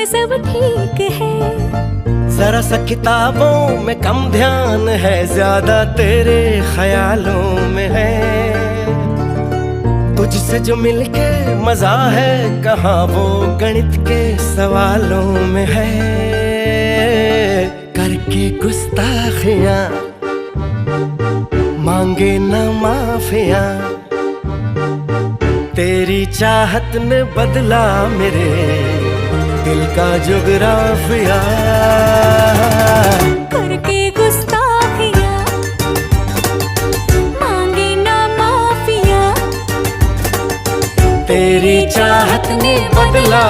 सब ठीक है। जरा सा किताबों में कम ध्यान है, ज्यादा तेरे ख्यालों में है। तुझसे जो मिलके मजा है, कहाँ वो गणित के सवालों में है। करके गुस्ताखियां मांगे न माफिया, तेरी चाहत ने बदला मेरे दिल का जुगराफिया। करके गुस्ताखियां मांगे ना माफिया, तेरी चाहत ने बदला